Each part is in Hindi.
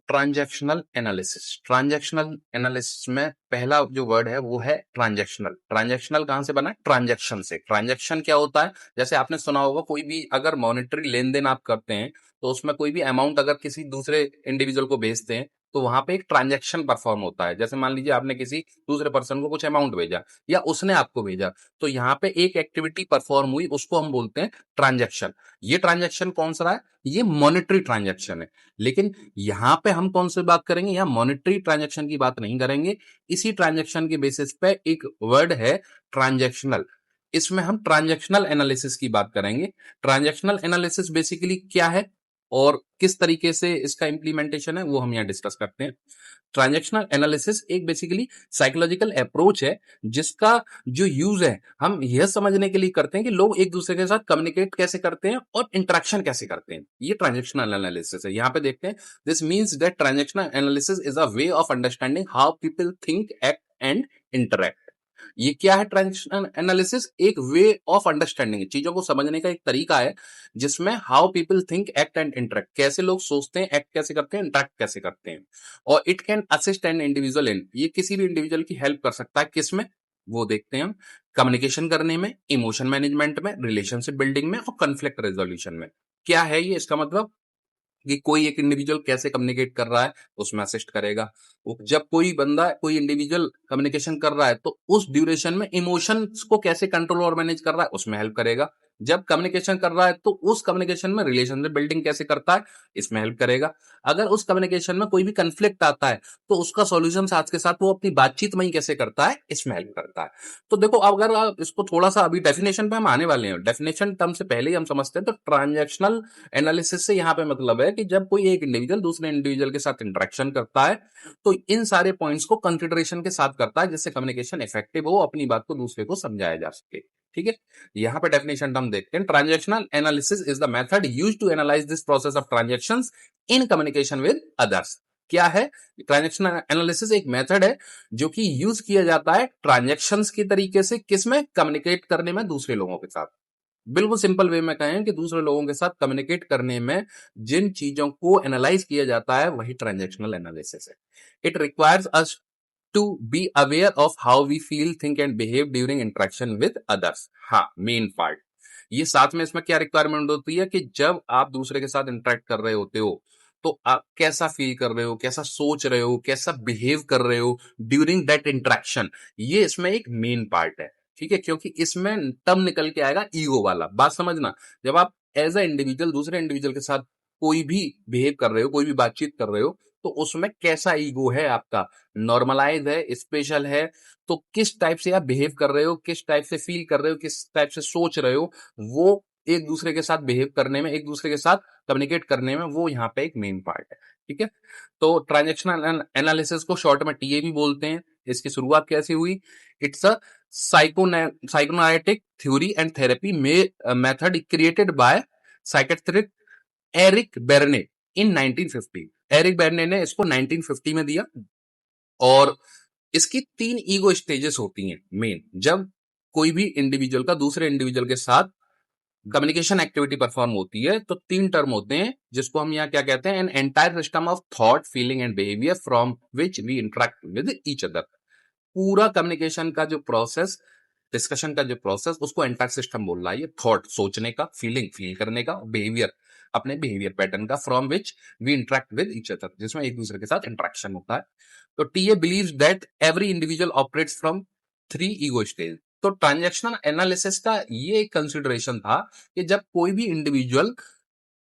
Transactional analysis. ट्रांजैक्शनल एनालिसिस में पहला जो वर्ड है वो है ट्रांजैक्शनल। ट्रांजैक्शनल कहां से बना? ट्रांजैक्शन से। ट्रांजैक्शन क्या होता है? जैसे आपने सुना होगा, कोई भी अगर मॉनेटरी लेन देन आप करते हैं तो उसमें कोई भी अमाउंट अगर किसी दूसरे इंडिविजुअल को भेजते हैं तो वहां पे एक ट्रांजैक्शन परफॉर्म होता है। जैसे मान लीजिए आपने किसी दूसरे पर्सन को कुछ अमाउंट भेजा या उसने आपको भेजा, तो यहाँ पे एक एक्टिविटी परफॉर्म हुई, उसको हम बोलते हैं ट्रांजैक्शन। ये ट्रांजैक्शन कौन सा है? ये मॉनेटरी ट्रांजैक्शन है। लेकिन यहां पे हम कौन सी बात करेंगे? यहां मॉनेटरी ट्रांजैक्शन की बात नहीं करेंगे। इसी ट्रांजैक्शन के बेसिस पे एक वर्ड है ट्रांजैक्शनल। इसमें हम ट्रांजैक्शनल एनालिसिस की बात करेंगे। ट्रांजैक्शनल एनालिसिस बेसिकली क्या है और किस तरीके से इसका इंप्लीमेंटेशन है वो हम यहाँ डिस्कस करते हैं। ट्रांजैक्शनल एनालिसिस एक बेसिकली साइकोलॉजिकल अप्रोच है जिसका जो यूज है हम यह समझने के लिए करते हैं कि लोग एक दूसरे के साथ कम्युनिकेट कैसे करते हैं और इंटरेक्शन कैसे करते हैं। ये ट्रांजैक्शनल एनालिसिस है। यहाँ पे देखते हैं, this means that transactional analysis is a way of understanding how people think, act and interact. ये क्या है? ट्रांजैक्शनल एनालिसिस एक वे ऑफ अंडरस्टैंडिंग, चीजों को समझने का एक तरीका है जिसमें how people think, act and interact, कैसे लोग सोचते हैं, एक्ट कैसे करते हैं, इंटरेक्ट कैसे करते हैं। और it can assist an individual in, ये किसी भी इंडिविजुअल की हेल्प कर सकता है। किसमें? वो देखते हैं हम, कम्युनिकेशन करने में, इमोशन मैनेजमेंट में, रिलेशनशिप बिल्डिंग में और कॉन्फ्लिक्ट रेजोल्यूशन में। क्या है ये? इसका मतलब कि कोई एक इंडिविजुअल कैसे कम्युनिकेट कर रहा है उसमें असिस्ट करेगा। जब कोई बंदा, कोई इंडिविजुअल कम्युनिकेशन कर रहा है तो उस ड्यूरेशन में इमोशंस को कैसे कंट्रोल और मैनेज कर रहा है उसमें हेल्प करेगा। जब कम्युनिकेशन कर रहा है तो उस कम्युनिकेशन में रिलेशनशिप बिल्डिंग कैसे करता है इसमें हेल्प करेगा। अगर उस कम्युनिकेशन में कोई भी कंफ्लिक्ट आता है तो उसका सॉल्यूशन साथ के साथ वो अपनी बातचीत में ही कैसे करता है इसमें हेल्प करता है। तो देखो, अगर आप इसको थोड़ा सा, अभी डेफिनेशन पे हम आने वाले हैं, डेफिनेशन टर्म से पहले ही हम समझते हैं। तो ट्रांजैक्शनल एनालिसिस से यहाँ पे मतलब है कि जब कोई एक इंडिविजुअल दूसरे इंडिविजुअल के साथ इंटरेक्शन करता है तो इन सारे पॉइंट्स को कंसिडरेशन के साथ करता है जिससे कम्युनिकेशन इफेक्टिव हो, अपनी बात को दूसरे को समझाया जा सके। ठीक है, यहाँ पे डेफिनेशन हम देखते हैं। Transactional analysis is the method used to analyse this process of transactions in communication with others. क्या है? ट्रांजैक्शनल एनालिसिस एक मेथड है जो कि यूज किया जाता है ट्रांजैक्शंस के तरीके से, किसमें? कम्युनिकेट करने में दूसरे लोगों के साथ। बिल्कुल सिंपल वे में कहें कि दूसरे लोगों के साथ कम्युनिकेट करने में जिन चीजों को एनालाइज किया जाता है वही ट्रांजैक्शनल एनालिसिस है। It requires us to be aware of how we feel, think and behave during interaction with others. हाँ, मेन पार्ट ये। साथ में इसमें क्या रिक्वायरमेंट होती है कि जब आप दूसरे के साथ इंटरेक्ट कर रहे होते हो तो आप कैसा फील कर रहे हो, कैसा सोच रहे हो, कैसा बिहेव कर रहे हो ड्यूरिंग दैट इंटरेक्शन, ये इसमें एक मेन पार्ट है। ठीक है, क्योंकि इसमें तब निकल के आएगा ईगो वाला। बात समझना, जब आप एज अ इंडिविजुअल दूसरे इंडिविजुअल के साथ कोई भी बिहेव कर रहे हो, कोई भी बातचीत कर रहे हो, तो उसमें कैसा ईगो है आपका, नॉर्मलाइज है, स्पेशल है, तो किस टाइप से आप बिहेव कर रहे हो, किस टाइप से फील कर रहे हो, किस टाइप से सोच रहे हो, वो एक दूसरे के साथ बिहेव करने में, एक दूसरे के साथ कम्युनिकेट करने में, वो यहाँ पे एक मेन पार्ट है। ठीक है, तो ट्रांजैक्शनल एनालिसिस को शॉर्ट में टीए भी बोलते हैं। इसकी शुरुआत कैसे हुई? It's a psychoanalytic theory and therapy method created by psychiatric Eric Berne in 1950। Eric Berne ने इसको 1950 में दिया। और इसकी 3 ईगो स्टेजेस होती हैं मेन, जब कोई भी इंडिविजुअल का दूसरे इंडिविजुअल के साथ कम्युनिकेशन एक्टिविटी परफॉर्म होती है तो 3 टर्म होते हैं जिसको हम यहाँ क्या कहते हैं? An entire system of thought, feeling and behaviour from which we interact with each other. पूरा कम्युनिकेशन का जो प्रोसेस, डिस्कशन का जो प्रोसेस, उसको एंटायर सिस्टम बोल रहा है। ये थॉट, सोचने का, फीलिंग, फील करने का, बिहेवियर, अपने बिहेवियर पैटर्न का, from which we interact with each other, जिसमें एक दूसरे के साथ इंटरेक्शन होता है। तो TA believes that every individual operates from 3 ego stage. तो ट्रांजैक्शनल एनालिसिस का ये एक कंसिडरेशन था कि जब कोई भी इंडिविजुअल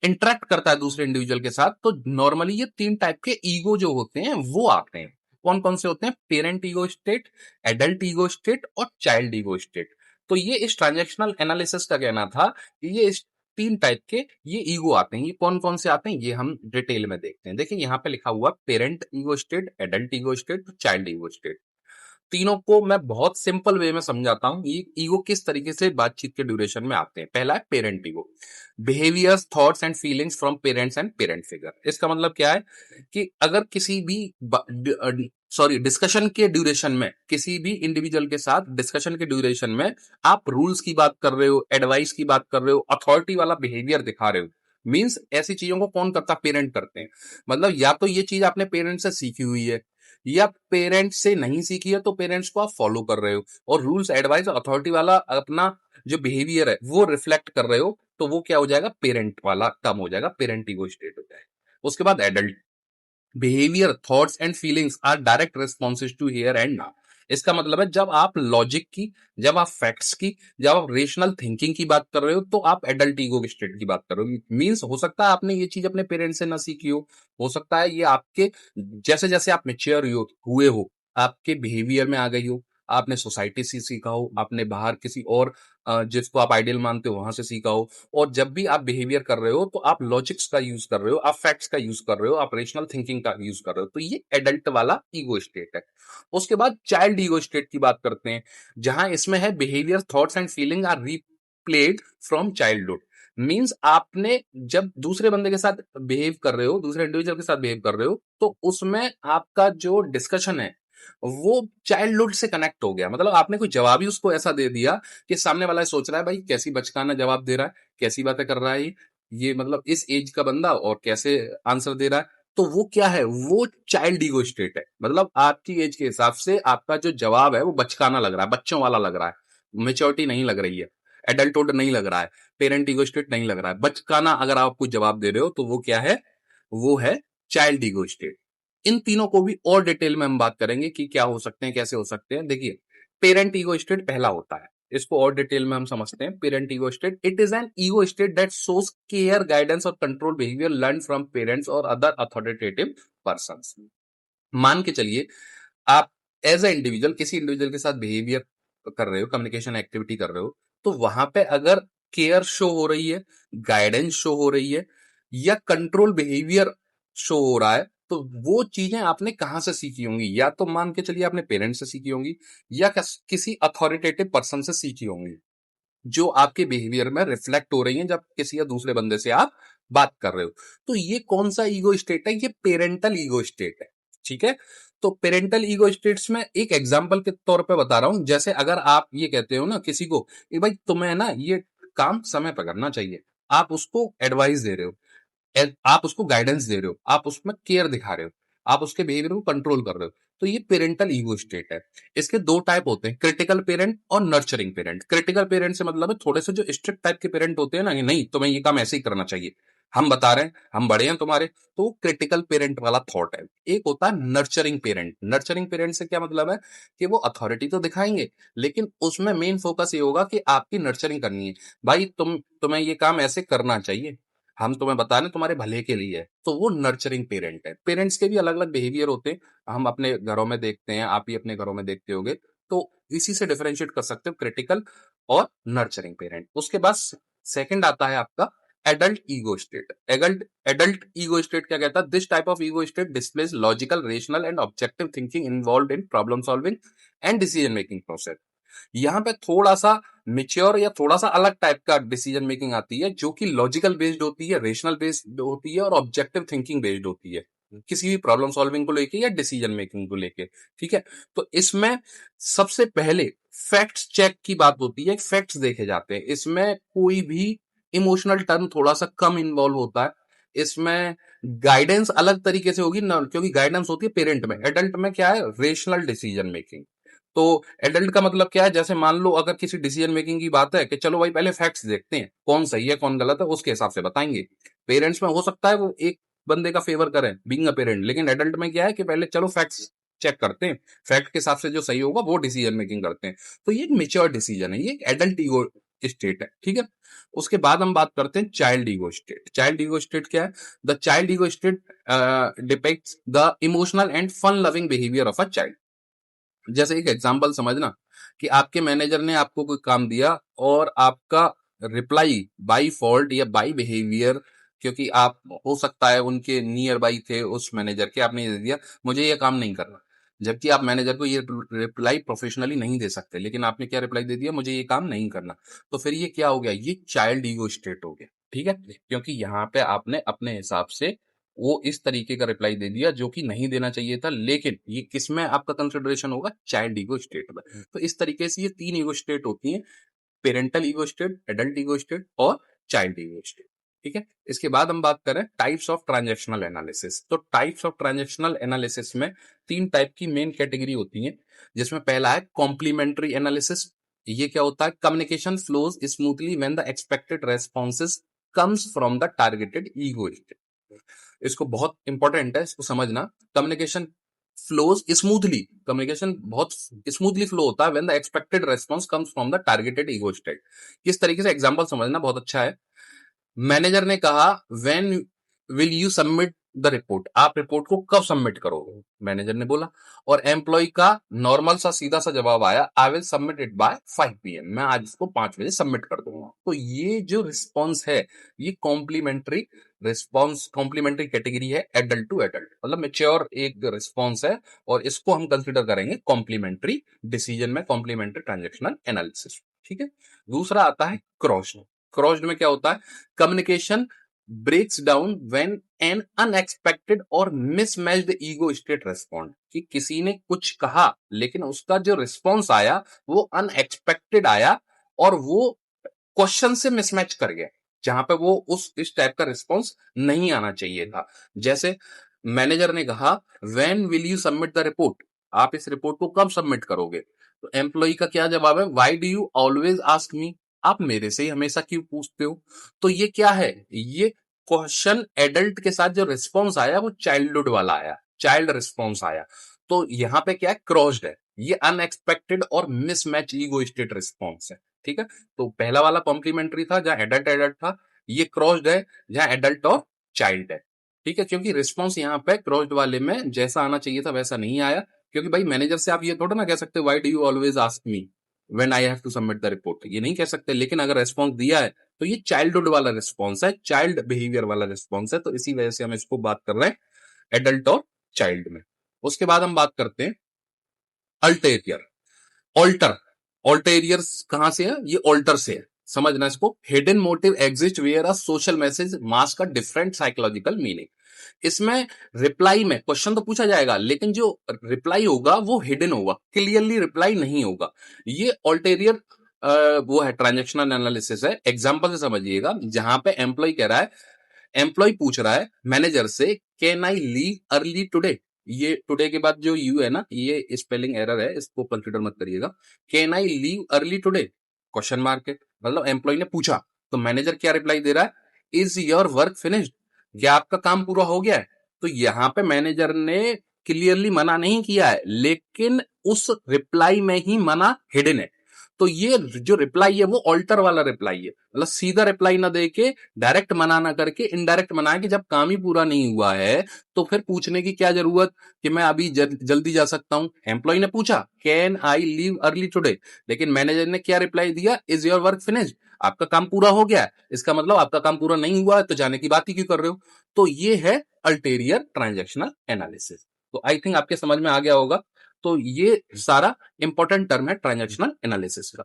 इंटरेक्ट करता है दूसरे इंडिविजुअल के साथ तो नॉर्मली ये 3 टाइप के ईगो जो होते हैं वो आते हैं। कौन कौन से होते हैं? Parent ego state, adult ego state और चाइल्ड ईगो स्टेट। तो ये इस ट्रांजैक्शनल एनालिसिस का कहना था कि ये इस 3 टाइप के ये ईगो आते हैं। ये कौन कौन से आते हैं ये हम डिटेल में देखते हैं। देखिए यहाँ पे लिखा हुआ parent ego state, adult ego state, child ego state. तीनों को मैं बहुत सिंपल वे में समझाता हूं, ये ईगो किस तरीके से बातचीत के ड्यूरेशन में आते हैं। पहला है parent ego, behaviours, thoughts and feelings from parents and parent figure. इसका मतलब क्या है कि अगर किसी भी डिस्कशन के ड्यूरेशन में, किसी भी इंडिविजुअल के साथ डिस्कशन के ड्यूरेशन में आप रूल्स की बात कर रहे हो, एडवाइस की बात कर रहे हो, अथॉरिटी वाला बिहेवियर दिखा रहे हो, मीन्स ऐसी चीजों को कौन करता, पेरेंट करते हैं। मतलब या तो ये चीज आपने पेरेंट्स से सीखी हुई है, या पेरेंट्स से नहीं सीखी है तो पेरेंट्स को आप फॉलो कर रहे हो, और रूल्स एडवाइस अथॉरिटी वाला अपना जो बिहेवियर है वो रिफ्लेक्ट कर रहे हो, तो वो क्या हो जाएगा, पेरेंट वाला टर्म हो जाएगा, पेरेंट ईगो स्टेट हो जाएगा। उसके बाद adult behaviour, thoughts and feelings are direct responses to here and now. इसका मतलब है जब आप लॉजिक की, जब आप फैक्ट्स की, जब आप रेशनल थिंकिंग की बात कर रहे हो, तो आप एडल्ट ईगो स्टेट की बात कर रहे हो। मींस हो सकता है आपने ये चीज अपने पेरेंट्स से ना सीखी हो सकता है ये आपके जैसे जैसे आप मेच्योर हुए हो, आपके बिहेवियर में आ गई हो, आपने सोसाइटी से सीखा हो, आपने बाहर किसी और जिसको आप आइडियल मानते हो वहां से सीखा हो, और जब भी आप बिहेवियर कर रहे हो तो आप लॉजिक्स का यूज कर रहे हो, आप फैक्ट्स का यूज कर रहे हो, आप रेशनल थिंकिंग का यूज कर रहे हो, तो ये एडल्ट वाला ईगो स्टेट है। उसके बाद चाइल्ड ईगो स्टेट की बात करते हैं, जहां इसमें है behaviour, thoughts and feeling are replayed from childhood. Means आपने जब दूसरे बंदे के साथ बिहेव कर रहे हो, दूसरे इंडिविजुअल के साथ बिहेव कर रहे हो, तो उसमें आपका जो डिस्कशन है वो चाइल्डहुड से कनेक्ट हो गया। मतलब आपने कोई जवाब ही उसको ऐसा दे दिया कि सामने वाला सोच रहा है भाई कैसी बचकाना जवाब दे रहा है, कैसी बातें कर रहा है ये मतलब इस एज का बंदा और कैसे आंसर दे रहा है। तो वो क्या है, वो चाइल्ड ईगो स्टेट है। मतलब आपकी एज के हिसाब से आपका जो जवाब है वो बचकाना लग रहा है, बच्चों वाला लग रहा है, मेच्योरिटी नहीं लग रही है, एडल्टहुड नहीं लग रहा है, पेरेंट ईगो स्टेट नहीं लग रहा है, बचकाना अगर आप कुछ जवाब दे रहे हो तो वो क्या है, वो है चाइल्ड ईगो स्टेट। इन तीनों को भी और डिटेल में हम बात करेंगे कि क्या हो सकते हैं, कैसे हो सकते हैं। देखिए, पेरेंट ईगो स्टेट पहला होता है, इसको और डिटेल में हम समझते हैं। Parent ego state, it is an ego state that shows care, guidance और control behaviour learn from parents और अदर अथॉरिटेटिव पर्संस। मान के चलिए आप एज ए इंडिविजुअल किसी इंडिविजुअल के साथ बिहेवियर कर रहे हो, कम्युनिकेशन एक्टिविटी कर रहे हो, तो वहां पे अगर केयर शो हो रही है, गाइडेंस शो हो रही है, या कंट्रोल बिहेवियर शो हो रहा है, तो वो चीजें आपने कहां से सीखी होंगी, या तो मान के चलिए आपने पेरेंट्स से सीखी होंगी, या किसी अथॉरिटेटिव पर्सन से सीखी होंगी, जो आपके बिहेवियर में रिफ्लेक्ट हो रही हैं जब किसी या दूसरे बंदे से आप बात कर रहे हो। तो ये कौन सा ईगो स्टेट है, ये पेरेंटल ईगो स्टेट है। ठीक है, तो पेरेंटल ईगो स्टेट्स में एक एग्जांपल के तौर पे बता रहा हूं, जैसे अगर आप ये कहते हो ना किसी को कि भाई तुम्हें ना ये काम समय पर करना चाहिए, आप उसको एडवाइस दे रहे हो, आप उसको गाइडेंस दे रहे हो, आप उसमें केयर दिखा रहे हो, आप उसके बिहेवियर को कंट्रोल कर रहे हो, तो ये पेरेंटल ईगो स्टेट है। इसके दो टाइप होते हैं, क्रिटिकल पेरेंट और नर्चरिंग पेरेंट। क्रिटिकल पेरेंट से मतलब है थोड़े से जो स्ट्रिक्ट टाइप के पेरेंट होते हैं ना, कि नहीं तुम्हें ये काम ऐसे ही करना चाहिए, हम बता रहे हैं, हम बड़े हैं तुम्हारे, तो वो क्रिटिकल पेरेंट वाला थॉट है। एक होता है नर्चरिंग पेरेंट। नर्चरिंग पेरेंट से क्या मतलब है कि वो अथॉरिटी तो दिखाएंगे, लेकिन उसमें मेन फोकस ये होगा कि आपकी नर्चरिंग करनी है। भाई तुम्हें ये काम ऐसे करना चाहिए, हम तुम्हें बता रहे हैं तुम्हारे भले के लिए है, तो वो नर्चरिंग पेरेंट है। पेरेंट्स के भी अलग अलग बिहेवियर होते हैं, हम अपने घरों में देखते हैं, आप भी अपने घरों में देखते होगे, तो इसी से डिफरेंशिएट कर सकते हो क्रिटिकल और नर्चरिंग पेरेंट। उसके बाद सेकंड आता है आपका adult ego state. Adult adult ego state क्या कहता है, this type of ego state displace logical, rational and objective thinking involve in problem solving and decision making process. यहाँ पे थोड़ा सा मेच्योर या थोड़ा सा अलग टाइप का डिसीजन मेकिंग आती है, जो कि लॉजिकल बेस्ड होती है, रेशनल बेस्ड होती है और ऑब्जेक्टिव थिंकिंग बेस्ड होती है, किसी भी प्रॉब्लम सॉल्विंग को लेके या डिसीजन मेकिंग को लेके। ठीक है, तो इसमें सबसे पहले फैक्ट्स चेक की बात होती है, फैक्ट्स देखे जाते हैं, इसमें कोई भी इमोशनल टर्म थोड़ा सा कम इन्वॉल्व होता है। इसमें गाइडेंस अलग तरीके से होगी ना, क्योंकि गाइडेंस होती है पेरेंट में, एडल्ट में क्या है, रेशनल डिसीजन मेकिंग। तो एडल्ट का मतलब क्या है, जैसे मान लो अगर किसी डिसीजन मेकिंग की बात है कि चलो भाई पहले फैक्ट्स देखते हैं, कौन सही है कौन गलत है, उसके हिसाब से बताएंगे। पेरेंट्स में हो सकता है वो एक बंदे का फेवर करें बीइंग अ पेरेंट, लेकिन एडल्ट में क्या है कि पहले चलो फैक्ट्स चेक करते हैं, फैक्ट के हिसाब से जो सही होगा वो डिसीजन मेकिंग करते हैं। तो ये एक मेच्योर डिसीजन है, ये एक एडल्ट ईगो स्टेट है। ठीक है, उसके बाद हम बात करते हैं child ego state. Child ego state क्या है, the child ego state depicts the emotional and fun loving behaviour of a child. जैसे एक एग्जांपल समझना कि आपके मैनेजर ने आपको कोई काम दिया और आपका रिप्लाई बाय फॉल्ट या बाय बिहेवियर, क्योंकि आप हो सकता है उनके नियर बाई थे उस मैनेजर के, आपने ये दे दिया मुझे ये काम नहीं करना, जबकि आप मैनेजर को ये रिप्लाई प्रोफेशनली नहीं दे सकते, लेकिन आपने क्या रिप्लाई दे दिया, मुझे ये काम नहीं करना। तो फिर ये क्या हो गया, ये चाइल्ड ईगो स्टेट हो गया। ठीक है, क्योंकि यहाँ पे आपने अपने हिसाब से वो इस तरीके का रिप्लाई दे दिया जो कि नहीं देना चाहिए था, लेकिन ये किसमें आपका कंसिडरेशन होगा, चाइल्ड ईगो स्टेट में। तो इस तरीके से ये तीन ईगो स्टेट होती हैं, parental ego state, adult ego state और चाइल्ड ईगो स्टेट। ठीक है। इसके बाद हम बात करें टाइप्स ऑफ ट्रांजैक्शनल एनालिसिस। तो टाइप्स ऑफ ट्रांजैक्शनल एनालिसिस में 3 टाइप की मेन कैटेगरी होती है, जिसमें पहला है कॉम्प्लीमेंट्री एनालिसिस। ये क्या होता है? Communication flows smoothly when the expected responses comes from the targeted ego state. इसको बहुत इंपॉर्टेंट है, इसको समझना। कम्युनिकेशन फ्लोज स्मूथली, कम्युनिकेशन बहुत स्मूथली फ्लो होता है when the expected response comes from the targeted ego state. किस तरीके से? एग्जांपल समझना, बहुत अच्छा है। मैनेजर ने कहा, when will you submit the report? आप रिपोर्ट को कब सबमिट करोगे? मैनेजर ने बोला। और एम्प्लॉय का नॉर्मल सा सीधा सा जवाब आया, I will submit it by 5 PM। मैं आज इसको 5 बजे सबमिट कर दूंगा। तो ये जो रिस्पॉन्स है, ये कॉम्प्लीमेंट्री रिस्पॉन्स, कॉम्प्लीमेंट्री कैटेगरी है एडल्ट टू एडल्ट, मतलब मेच्योर एक रिस्पॉन्स है, और इसको हम कंसिडर करेंगे कॉम्प्लीमेंट्री डिसीजन में, कॉम्प्लीमेंट्री ट्रांजेक्शनल एनालिसिस। ठीक है। दूसरा आता है क्रॉस्ड। क्रॉस्ड में क्या होता है? Communication breaks down when an unexpected और मिसमैच्ड ईगो स्टेट रेस्पॉन्ड। कि किसी ने कुछ कहा लेकिन उसका जो रिस्पॉन्स आया वो अनएक्सपेक्टेड आया, और वो क्वेश्चन से मिसमैच कर गया, जहां पे वो उस इस टाइप का रिस्पॉन्स नहीं आना चाहिए था। जैसे मैनेजर ने कहा, when will you submit the report? आप इस रिपोर्ट को कब सबमिट करोगे? तो एम्प्लॉय का क्या जवाब है? Why do you always ask मी? आप मेरे से ही हमेशा क्यों पूछते हो? तो ये क्या है? ये क्वेश्चन एडल्ट के साथ जो रिस्पॉन्स आया वो चाइल्डहुड वाला आया, चाइल्ड रिस्पॉन्स आया। तो यहां पे क्या है? क्रॉस्ड है, ये अनएक्सपेक्टेड और मिसमैच ईगो स्टेट रिस्पॉन्स है। ठीक है। तो पहला वाला कॉम्प्लीमेंट्री था जहां एडल्ट एडल्ट था, ये क्रॉस्ड है जहां एडल्ट और चाइल्ड है। ठीक है। क्योंकि रिस्पॉन्स यहाँ पे क्रॉस्ड वाले में जैसा आना चाहिए था वैसा नहीं आया, क्योंकि भाई मैनेजर से आप ये थोड़ा ना कह सकते why do you always ask me when I have to submit the report, ये नहीं कह सकते। लेकिन अगर रेस्पॉन्स दिया है तो ये चाइल्डहुड वाला रिस्पॉन्स है, चाइल्ड बिहेवियर वाला रिस्पॉन्स है, तो इसी वजह से हम इसको बात कर रहे हैं एडल्ट और चाइल्ड में। उसके बाद हम बात करते हैं अल्टेरियर, ऑल्टर। ऑल्टेरियर्स कहां से है? ये ऑल्टर से है, समझना इसको। Hidden motive exist where a social message mask का डिफरेंट साइकोलॉजिकल मीनिंग। इसमें रिप्लाई में क्वेश्चन तो पूछा जाएगा, लेकिन जो रिप्लाई होगा वो हिडन होगा, क्लियरली रिप्लाई नहीं होगा। ये ऑल्टेरियर वो है, ट्रांजेक्शनल एनालिसिस है। एग्जांपल से समझिएगा, जहां पे एम्प्लॉय कह रहा है, एम्प्लॉय पूछ रहा है मैनेजर से, can I leave early today? ये टुडे के बाद जो यू है ना, ये स्पेलिंग एरर है, इसको कंसीडर मत करिएगा। Can I leave early today? Question mark है, मतलब एम्प्लॉय ने पूछा। तो मैनेजर क्या रिप्लाई दे रहा है? Is your work finished? क्या आपका काम पूरा हो गया है? तो यहां पे मैनेजर ने क्लियरली मना नहीं किया है, लेकिन उस रिप्लाई में ही मना हिडन है। तो ये जो रिप्लाई है वो ऑल्टर वाला रिप्लाई है, मतलब सीधा रिप्लाई ना देके, डायरेक्ट मना ना करके इनडायरेक्ट मना है कि जब काम ही पूरा नहीं हुआ है तो फिर पूछने की क्या जरूरत कि मैं अभी जल्दी जा सकता हूं। एम्प्लॉय ने पूछा can I leave early today, लेकिन मैनेजर ने क्या रिप्लाई दिया? Is your work finished? आपका काम पूरा हो गया है। इसका मतलब आपका काम पूरा नहीं हुआ है तो जाने की बात ही क्यों कर रहे हो? तो ये है अल्टेरियर ट्रांजेक्शनल एनालिसिस। तो आई थिंक आपके समझ में आ गया होगा। तो ये सारा इंपॉर्टेंट टर्म है ट्रांजेक्शनल एनालिसिस का।